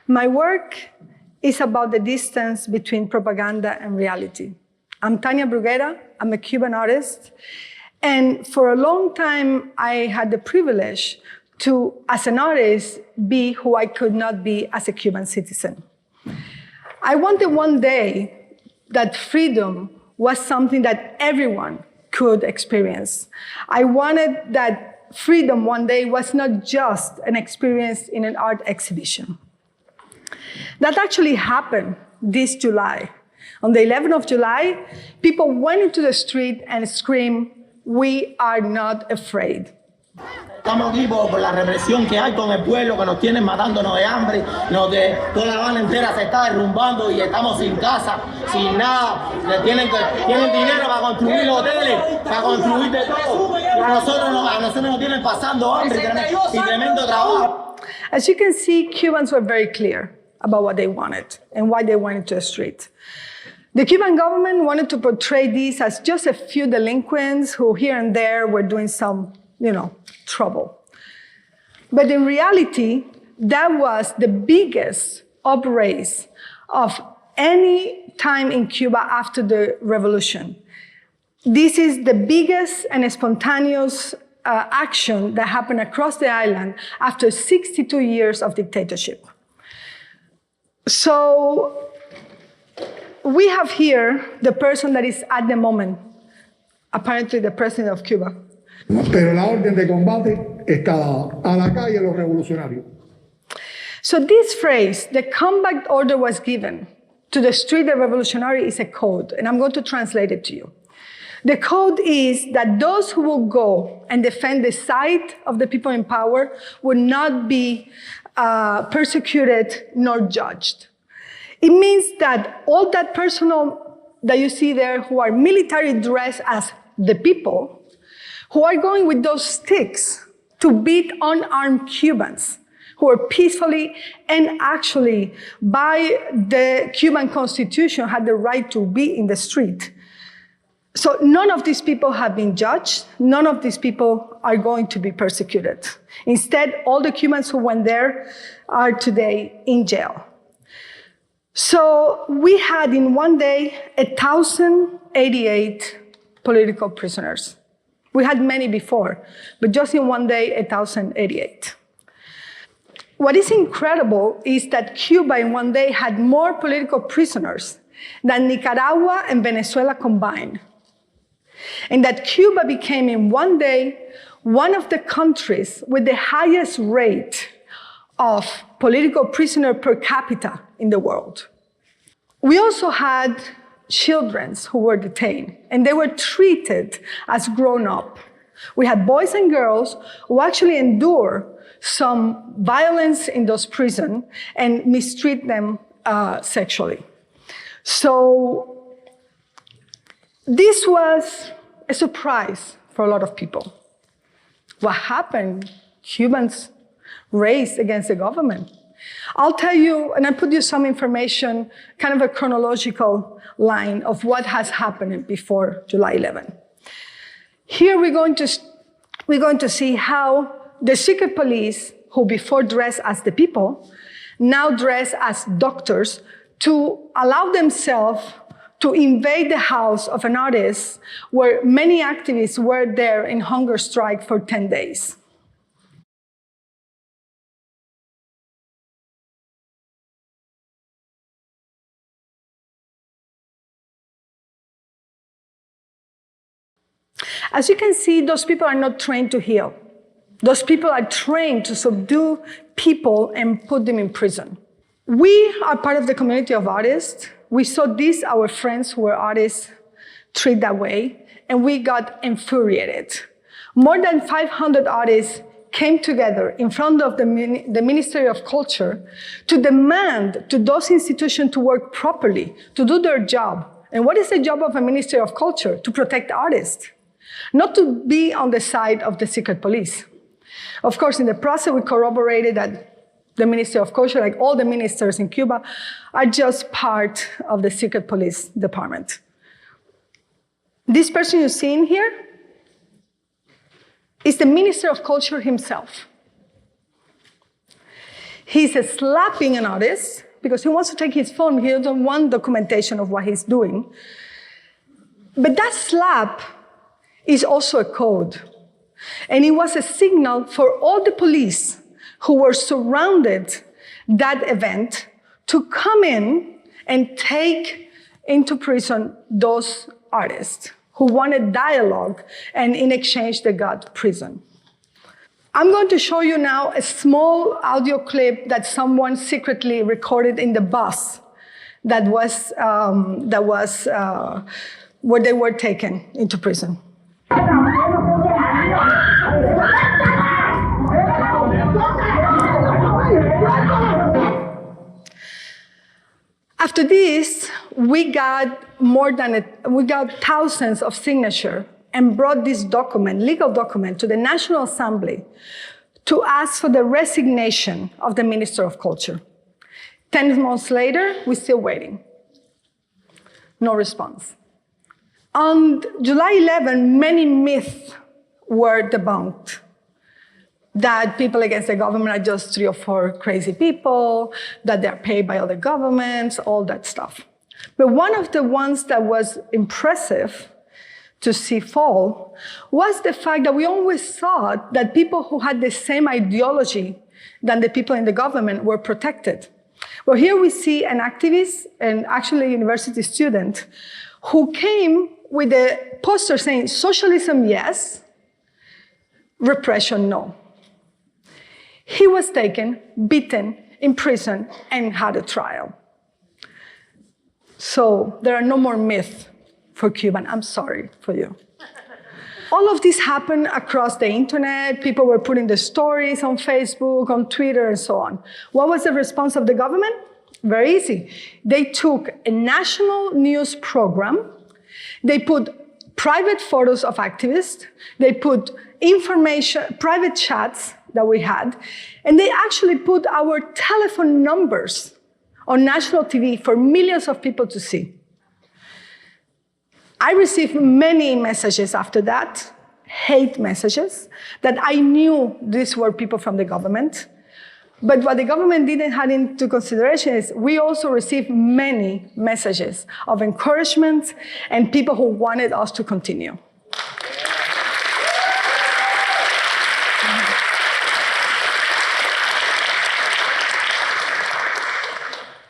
My work is about the distance between propaganda and reality. I'm Tania Brugurera, I'm a Cuban artist, and for a long time I had the privilege to, as an artist, be who I could not be as a Cuban citizen. I wanted one day that freedom was something that everyone could experience. I wanted that freedom one day was not just an experience in an art exhibition. That actually happened this July. On the 11th of July, people went into the street and screamed, "We are not afraid." Estamos aquí por la represión que hay con el pueblo, que nos tienen matándonos de hambre, toda La Habana entera se está derrumbando y estamos sin casa, sin nada. Tienen dinero para construir hoteles, para construir de todo. Y a nosotros nos tienen pasando hambre y tremendo trabajo. As you can see, Cubans were very clear about what they wanted and why they went into the street. The Cuban government wanted to portray these as just a few delinquents who here and there were doing some, trouble. But in reality, that was the biggest upraise of any time in Cuba after the revolution. This is the biggest and spontaneous action that happened across the island after 62 years of dictatorship. So we have here the person that is at the moment, apparently the president of Cuba. Pero la orden de combate está dada a la calle los revolucionarios. So this phrase, the combat order was given to the street the revolutionary, is a code, and I'm going to translate it to you. The code is that those who will go and defend the side of the people in power would not be persecuted nor judged. It means that all that personnel that you see there who are military dressed as the people, who are going with those sticks to beat unarmed Cubans who are peacefully and actually by the Cuban Constitution had the right to be in the street. So none of these people have been judged. None of these people are going to be persecuted. Instead, all the Cubans who went there are today in jail. So we had in one day 1,088 political prisoners. We had many before, but just in one day, 1,088. What is incredible is that Cuba in one day had more political prisoners than Nicaragua and Venezuela combined. And that Cuba became in one day one of the countries with the highest rate of political prisoner per capita in the world. We also had children who were detained, and they were treated as grown-up. We had boys and girls who actually endure some violence in those prisons and mistreat them sexually. So this was a surprise for a lot of people. What happened? Cubans raised against the government. I'll tell you, and I'll put you some information, kind of a chronological line of what has happened before July 11. Here we're going to see how the secret police, who before dressed as the people, now dress as doctors to allow themselves to invade the house of an artist where many activists were there in hunger strike for 10 days. As you can see, those people are not trained to heal. Those people are trained to subdue people and put them in prison. We are part of the community of artists. We saw these, our friends who were artists, treated that way, and we got infuriated. More than 500 artists came together in front of the Ministry of Culture to demand to those institutions to work properly, to do their job. And what is the job of a Ministry of Culture? To protect artists, not to be on the side of the secret police. Of course, in the process, we corroborated that the Ministry of Culture, like all the ministers in Cuba, are just part of the secret police department. This person you see in here is the Minister of Culture himself. He's slapping an artist because he wants to take his phone. He doesn't want documentation of what he's doing. But that slap is also a code. And it was a signal for all the police who were surrounded that event to come in and take into prison those artists who wanted dialogue, and in exchange they got prison. I'm going to show you now a small audio clip that someone secretly recorded in the bus that was where they were taken into prison. After this, we got thousands of signatures and brought this document, legal document, to the National Assembly to ask for the resignation of the Minister of Culture. 10 months later, we're still waiting. No response. On July 11, many myths were debunked. That people against the government are just 3 or 4 crazy people, that they're paid by other governments, all that stuff. But one of the ones that was impressive to see fall was the fact that we always thought that people who had the same ideology than the people in the government were protected. Well, here we see an activist, and actually a university student, who came with a poster saying, socialism, yes, repression, no. He was taken, beaten, imprisoned, and had a trial. So there are no more myths for Cuban. I'm sorry for you. All of this happened across the internet. People were putting the stories on Facebook, on Twitter, and so on. What was the response of the government? Very easy. They took a national news program. They put private photos of activists. They put information, private chats that we had, and they actually put our telephone numbers on national TV for millions of people to see. I received many messages after that, hate messages, that I knew these were people from the government. But what the government didn't have into consideration is we also received many messages of encouragement and people who wanted us to continue.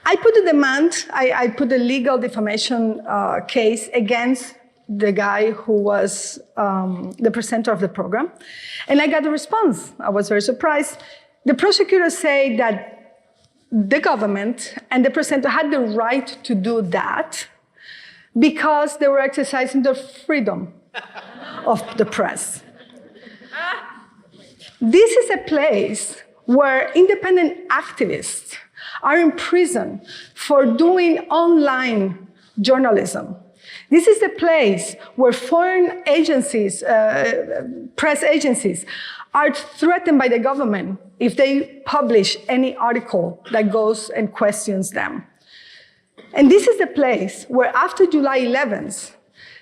I put a demand, I put a legal defamation case against the guy who was the presenter of the program, and I got a response. I was very surprised. The prosecutors say that the government and the presenter had the right to do that because they were exercising their freedom of the press. This is a place where independent activists are in prison for doing online journalism. This is a place where foreign agencies, press agencies, are threatened by the government if they publish any article that goes and questions them. And this is the place where after July 11th,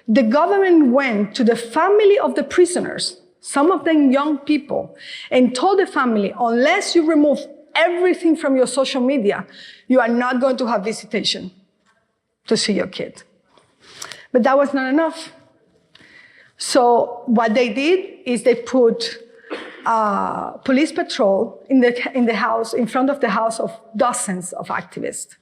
the government went to the family of the prisoners, some of them young people, and told the family, unless you remove everything from your social media, you are not going to have visitation to see your kid. But that was not enough. So what they did is they put police patrol in the house, in front of the house of dozens of activists.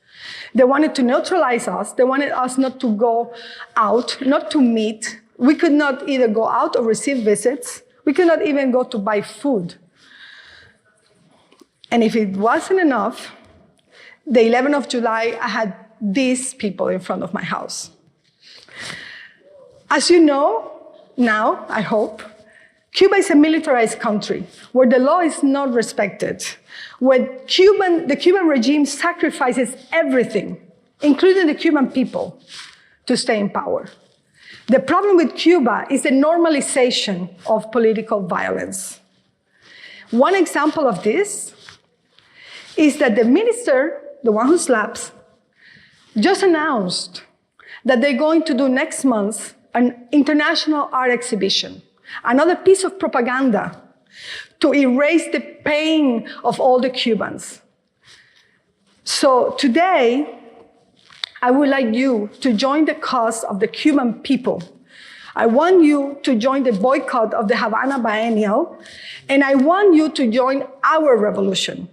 They wanted to neutralize us. They wanted us not to go out, not to meet. We could not either go out or receive visits. We could not even go to buy food. And if it wasn't enough, the 11th of July, I had these people in front of my house. As you know, now, I hope, Cuba is a militarized country where the law is not respected, where the Cuban regime sacrifices everything, including the Cuban people, to stay in power. The problem with Cuba is the normalization of political violence. One example of this is that the minister, the one who slaps, just announced that they're going to do next month an international art exhibition, another piece of propaganda to erase the pain of all the Cubans. So today, I would like you to join the cause of the Cuban people. I want you to join the boycott of the Havana Biennial, and I want you to join our revolution.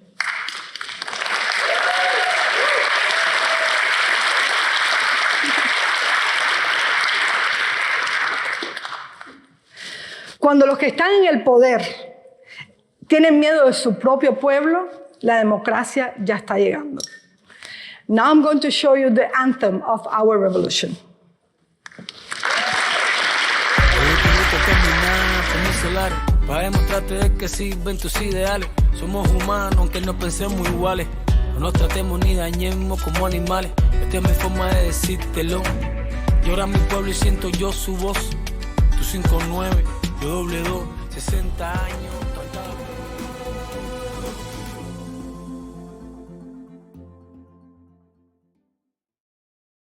Cuando los que están en el poder tienen miedo de su propio pueblo, la democracia ya está llegando. Now I'm going to show you the anthem of our revolution. Para demostrarte de que sirven tus ideales. Somos humanos aunque no pensemos iguales. No nos tratemos ni dañemos como animales. Esta es mi forma de decírtelo. Llora mi pueblo y siento yo su voz. Tu 5-9, yo